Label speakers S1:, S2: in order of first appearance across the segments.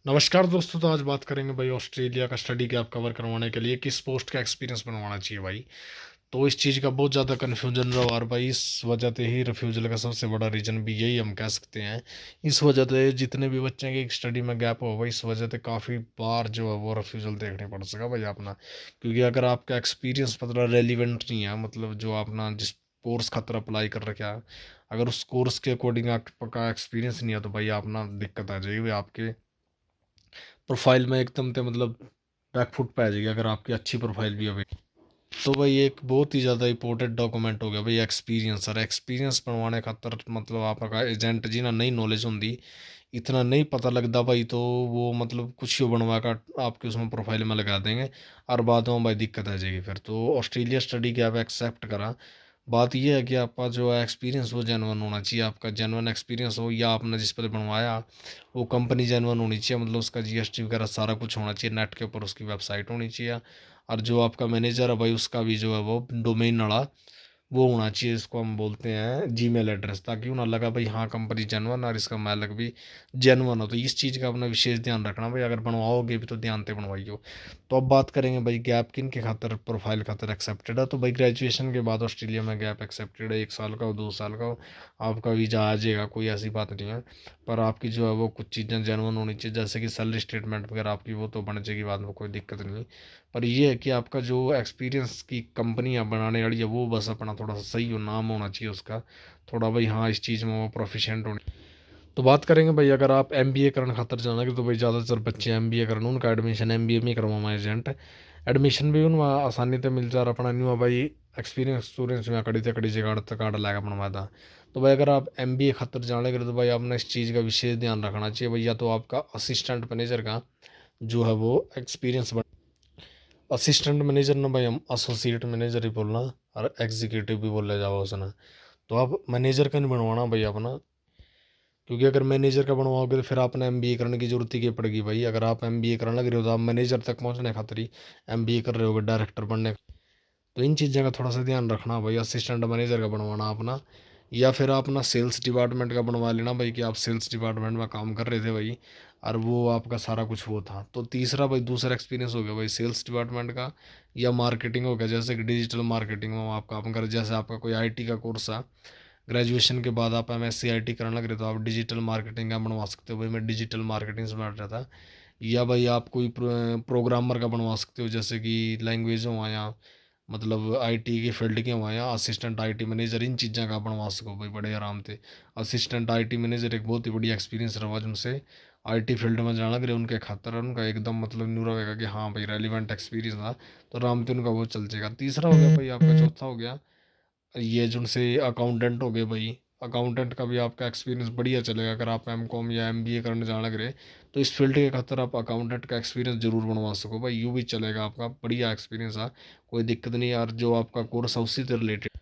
S1: नमस्कार दोस्तों। तो आज बात करेंगे भाई ऑस्ट्रेलिया का स्टडी गैप कवर करवाने के लिए किस पोस्ट का एक्सपीरियंस बनवाना चाहिए भाई। तो इस चीज़ का बहुत ज़्यादा कन्फ्यूजन रहा और भाई इस वजह से ही रिफ्यूजल का सबसे बड़ा रीज़न भी यही हम कह सकते हैं। इस वजह से जितने भी बच्चे के स्टडी में गैप हो भाई, इस वजह से काफ़ी बार जो है वो रिफ्यूजल देखने पड़ सका भाई अपना। क्योंकि अगर आपका एक्सपीरियंस मतलब रेलिवेंट नहीं है, मतलब जो अपना जिस कोर्स खातर अप्लाई कर रखा है, अगर उस कोर्स के अकॉर्डिंग आपका एक्सपीरियंस नहीं है तो भाई अपना दिक्कत आ जाएगी भाई आपके प्रोफाइल में एकदम से, मतलब बैकफुट पे आ जाएगी अगर आपकी अच्छी प्रोफाइल भी है। तो भाई एक बहुत ही ज़्यादा इंपॉर्टेंट डॉक्यूमेंट हो गया भाई एक्सपीरियंस। और एक्सपीरियंस बनवाने खातर मतलब आपका एजेंट जी ना नई नॉलेज होंगी, इतना नहीं पता लगता भाई, तो वो मतलब कुछ ही बनवा कर आपके उसमें प्रोफाइल में लगा देंगे और बाद में भाई दिक्कत आ जाएगी फिर। तो ऑस्ट्रेलिया स्टडी के आप एक्सेप्ट करा, बात यह है कि आपका जो है एक्सपीरियंस वो जेनवन होना चाहिए, आपका जेनवन एक्सपीरियंस हो, या आपने जिस पर बनवाया वो कंपनी जेनवन होनी चाहिए, मतलब उसका जीएसटी वगैरह सारा कुछ होना चाहिए, नेट के ऊपर उसकी वेबसाइट होनी चाहिए। और जो आपका मैनेजर है भाई उसका भी जो है वो डोमेन वाला वो होना चाहिए, इसको हम बोलते हैं जीमेल एड्रेस, ताकि उन्हें लगा भाई हाँ कंपनी जेनवन और इसका मालिक भी जेनवन हो। तो इस चीज़ का अपना विशेष ध्यान रखना भाई, अगर बनवाओगे भी तो ध्यान से बनवाइयो। तो अब बात करेंगे भाई गैप किन के खातर प्रोफाइल खातर एक्सेप्टेड है। तो भाई ग्रेजुएशन के बाद ऑस्ट्रेलिया में गैप एक्सेप्टेड है, 1 साल का हो 2 साल का हो आपका वीज़ा आ जाएगा, कोई ऐसी बात नहीं है। पर आपकी जो है वो कुछ चीज़ें जेनवन होनी चाहिए, जैसे कि सैलरी स्टेटमेंट वगैरह आपकी वो तो बन जाएगी बाद में, कोई दिक्कत नहीं। पर ये है कि आपका जो एक्सपीरियंस की कंपनियां बनाने वाली है वो बस अपना थोड़ा सा सही हो, नाम होना चाहिए उसका थोड़ा भाई, हाँ इस चीज़ में वो प्रोफिशिएंट होने। तो बात करेंगे भाई अगर आप एमबीए करने खातर जाना कि तो भाई ज़्यादातर बच्चे एमबीए करना, उनका एडमिशन एमबीए में करवा एजेंट, एडमिशन भी उन आसानी से मिल जा रहा अपना नहीं हुआ भाई, एक्सपीरियंस स्टूडेंट्स में कड़ी से कड़ी से कार्ड लाएगा बनवा था। तो भाई अगर आप एमबीए खातर जाने के तो भाई आपने इस चीज़ का विशेष ध्यान रखना चाहिए भैया। तो आपका असिस्टेंट मैनेजर का जो है वो एक्सपीरियंस, असिस्टेंट मैनेजर ना भाई हम एसोसिएट मैनेजर ही बोलना, और एग्जीक्यूटिव भी बोला जाओ उसने। तो आप मैनेजर का नहीं बनवाना भाई अपना, क्योंकि अगर मैनेजर का बनवाओगे तो फिर आपने एमबीए करने की जरूरत ही क्या पड़ेगी भाई। अगर आप एमबीए करने लग रहे हो तो आप मैनेजर तक पहुंचने खातिर ही एमबीए कर रहे होगे, डायरेक्टर बनने। तो इन चीज़ों का थोड़ा सा ध्यान रखना भाई, असिस्टेंट मैनेजर का बनवाना अपना, या फिर आप अपना सेल्स डिपार्टमेंट का बनवा लेना भाई, कि आप सेल्स डिपार्टमेंट में काम कर रहे थे भाई और वो आपका सारा कुछ वो था। तो तीसरा भाई दूसरा एक्सपीरियंस हो गया भाई सेल्स डिपार्टमेंट का, या मार्केटिंग हो गया, जैसे कि डिजिटल मार्केटिंग में आप काम कर, जैसे आपका कोई आईटी का कोर्स है, ग्रेजुएशन के बाद आप एमएससी आईटी करने लग रहे तो आप डिजिटल मार्केटिंग का बनवा सकते हो भाई, मैं डिजिटल मार्केटिंग से बैठ रहा था। या भाई आप कोई प्रोग्रामर का बनवा सकते हो, जैसे कि लैंग्वेज हो या मतलब आईटी की फील्ड के हुआ या असिस्टेंट आईटी मैनेजर, इन चीज़ों का बनवा सको भाई बड़े आराम से। असिस्टेंट आईटी मैनेजर एक बहुत ही बड़ी एक्सपीरियंस रहा उनसे, आईटी फील्ड में जाना करे उनके खातर उनका एकदम मतलब न्यू रहेगा कि हाँ भाई रेलिवेंट एक्सपीरियंस था, तो आराम से उनका वो चल जाएगा। तीसरा हो गया भाई आपका, चौथा हो गया ये जो उनसे अकाउंटेंट हो गए भाई, अकाउंटेंट का भी आपका एक्सपीरियंस बढ़िया चलेगा। अगर आप एमकॉम या एमबीए करने जाना लगे तो इस फील्ड के खातर आप अकाउंटेंट का एक्सपीरियंस जरूर बनवा सको भाई, यूँ भी चलेगा आपका बढ़िया एक्सपीरियंस है, कोई दिक्कत नहीं यार। जो आपका कोर्स है उसी से रिलेटेड।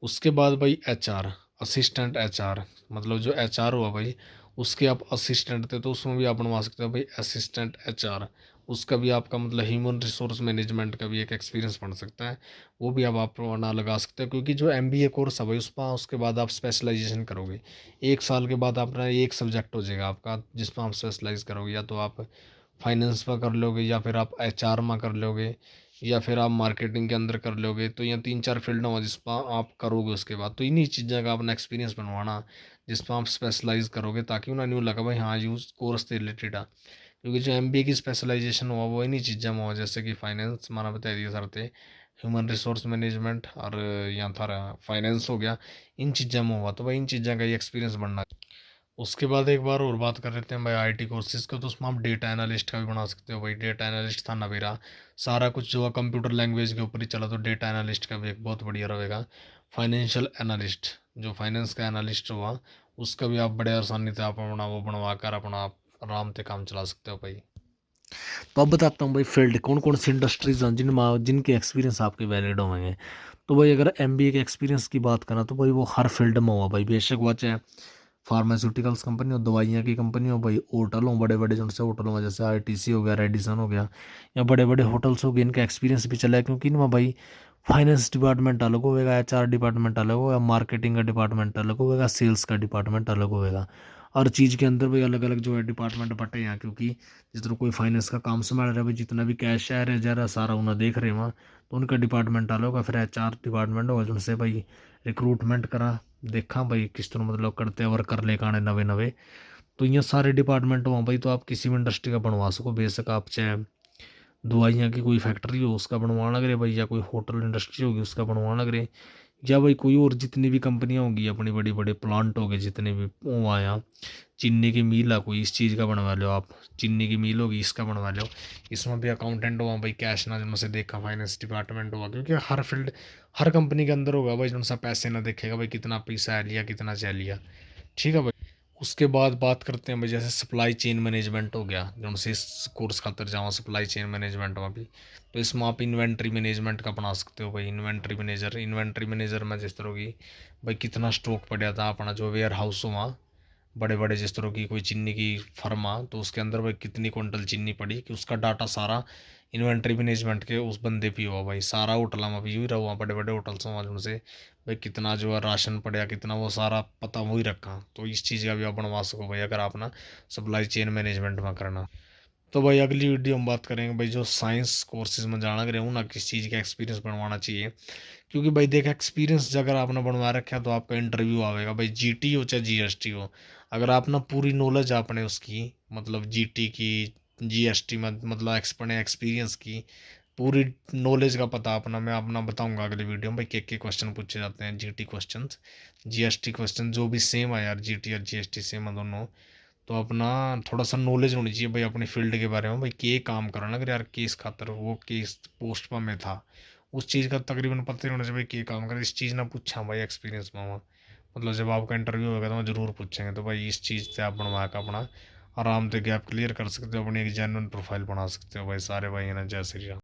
S1: उसके बाद भाई एचआर, असिस्टेंट एचआर, मतलब जो एचआर हुआ भाई उसके आप असिस्टेंट थे तो उसमें भी आप बनवा सकते हो भाई असिस्टेंट एचआर। उसका भी आपका मतलब ह्यूमन रिसोर्स मैनेजमेंट का भी एक एक्सपीरियंस बन सकता है, वो भी आप ना लगा सकते हो। क्योंकि जो एमबीए कोर्स है भाई उसमें उसके बाद आप स्पेशलाइजेशन करोगे, 1 साल के बाद अपना एक सब्जेक्ट हो जाएगा आपका जिसमें आप स्पेशलाइज करोगे, या तो आप फाइनेंस में कर लोगे, या फिर आप एचआर में कर लोगे, या फिर आप मार्केटिंग के अंदर कर लोगे। तो यहाँ 3 4 फील्ड हो जिस पर आप करोगे उसके बाद। तो इन्हीं चीज़ों का अपना एक्सपीरियंस बनवाना जिस पर आप स्पेशलाइज करोगे, ताकि उन्हें न्यू लगा भाई हाँ यूज़ कोर्स से रिलेटेड है। क्योंकि जो एमबीए की स्पेशलाइजेशन हुआ वो इन्हीं चीज़ों में हुआ, जैसे कि फाइनेंस माना बता दिया सर थे, ह्यूमन रिसोर्स मैनेजमेंट, और यहाँ था फाइनेंस हो गया, इन चीज़ों में हुआ। तो भाई इन चीज़ों का ही एक्सपीरियंस बनना। उसके बाद एक बार और बात कर लेते हैं भाई आईटी कोर्सेज का, तो उसमें आप डेटा एनालिस्ट का भी बना सकते हो भाई। डेटा एनालिस्ट था ना मेरा, सारा कुछ जो है कंप्यूटर लैंग्वेज के ऊपर ही चला, तो डेटा एनालिस्ट का भी एक बहुत बढ़िया रहेगा। फाइनेंशियल एनालिस्ट, जो फाइनेंस का एनालिस्ट हुआ उसका भी आप बड़े आसानी से आप अपना वो बनवा कर अपना आप आराम से काम चला सकते हो भाई। तो अब बताता हूँ भाई फील्ड कौन कौन सी इंडस्ट्रीज हैं जिनके एक्सपीरियंस आपके वैलिड होंगे। तो भाई अगर एमबीए के एक्सपीरियंस की बात करें तो भाई वो हर फील्ड में हुआ भाई, बेशक वो चाहे फार्मास्यूटिकल्स कंपनी हो, दवाइयाँ की कंपनी हो भाई, होटल हो बड़े बड़े, जिनसे होटलों में जैसे आईटीसी हो गया, रेडिसन हो गया, या बड़े बड़े होटल्स हो गए, इनका एक्सपीरियंस भी चला है। क्योंकि इनमें भाई फाइनेंस डिपार्टमेंट अलग होगा, एचआर डिपार्टमेंट अलग होगा, मार्केटिंग का डिपार्टमेंट अलग होगा, सेल्स का डिपार्टमेंट अलग होगा। हर चीज़ के अंदर भाई अलग अलग जो है डिपार्टमेंट बटे हैं, क्योंकि जिस तरह कोई फाइनेंस का काम संभाल रहा है भाई, जितना भी कैश आ रहा है जा रहा सारा उन्हें देख रहे हैं वहाँ, तो उनका डिपार्टमेंट अलग होगा। फिर HR डिपार्टमेंट होगा जिनसे भाई रिक्रूटमेंट करा, देखा भाई किस तरह मतलब करते हैं वर्कर लेकर आने नवे नवे। तो ये सारे डिपार्टमेंट वहाँ भाई, तो आप किसी भी इंडस्ट्री का बनवा सको बेशक, आप चाहे दवाइयाँ की कोई फैक्ट्री हो उसका बनवाना लग रहे भाई, या कोई होटल इंडस्ट्री होगी उसका बनवाना लग रहे, या भाई कोई और जितनी भी कंपनियां होंगी अपनी बड़ी बड़े प्लांट हो गए जितने भी वो आया, चीनी की मिल है कोई इस चीज़ का बनवा लो आप, चीनी की मिल होगी इसका बनवा लो, इसमें भी अकाउंटेंट हुआ भाई, कैश ना जिनमें से देखा फाइनेंस डिपार्टमेंट होगा, क्योंकि हर फील्ड हर कंपनी के अंदर होगा भाई जिनसे पैसे ना देखेगा भाई कितना पैसा है लिया कितना चाह लिया। ठीक है भाई। उसके बाद बात करते हैं भाई, जैसे सप्लाई चेन मैनेजमेंट हो गया, जो से इस कोर्स खातर जाओ सप्लाई चेन मैनेजमेंट में भी, तो इसमें आप इन्वेंट्री मैनेजमेंट का बना सकते हो भाई। इन्वेंट्री मैनेजर में जिस तरह की भाई कितना स्टॉक पड़ा था अपना जो वेयर हाउस हो वहाँ, बड़े बड़े जिस तरह की कोई चीनी की फर्म आ तो उसके अंदर भाई कितनी क्विंटल चीनी पड़ी, कि उसका डाटा सारा इन्वेंट्री मैनेजमेंट के उस बंदे पे हुआ भाई। सारा होटल में भी हुई रहा, बड़े बड़े होटल्स में उनसे भाई कितना जो है राशन पड़ा कितना, वो सारा पता वही रखा। तो इस चीज़ का भी आप बनवा सको भाई अगर आप ना सप्लाई चेन मैनेजमेंट में करना। तो भाई अगली वीडियो हम बात करेंगे भाई जो साइंस कोर्सेज में जाना कर ना किस चीज़ का एक्सपीरियंस बनवाना चाहिए, क्योंकि भाई देख एक्सपीरियंस अगर आपने बनवा रखा है तो आपका इंटरव्यू आएगा भाई, GT हो चाहे GST हो। अगर आप ना पूरी नॉलेज आपने उसकी मतलब GT की GST में मतलब अपने एक्सपीरियंस की पूरी नॉलेज का पता अपना, मैं अपना बताऊंगा अगली वीडियो में भाई के क्वेश्चन पूछे जाते हैं, GT क्वेश्चन GST क्वेश्चन जो भी सेम है यार, GT और GST सेम है दोनों। तो अपना थोड़ा सा नॉलेज होनी चाहिए भाई अपनी फील्ड के बारे में भाई, के काम करना अगर यार किस खातर वो किस पोस्ट पर मैं था उस चीज़ का तकरीबन पता ही होना चाहिए भाई के काम कर, इस चीज़ ना पूछा भाई एक्सपीरियंस में वहाँ, मतलब जब आपका इंटरव्यू होगा तो वहाँ जरूर पूछेंगे। तो भाई इस चीज़ से आप बनवा कर अपना आराम से गैप क्लियर कर सकते हो, अपनी एक जेन्युइन प्रोफाइल बना सकते हो भाई। सारे भाई है ना, जय श्री राम।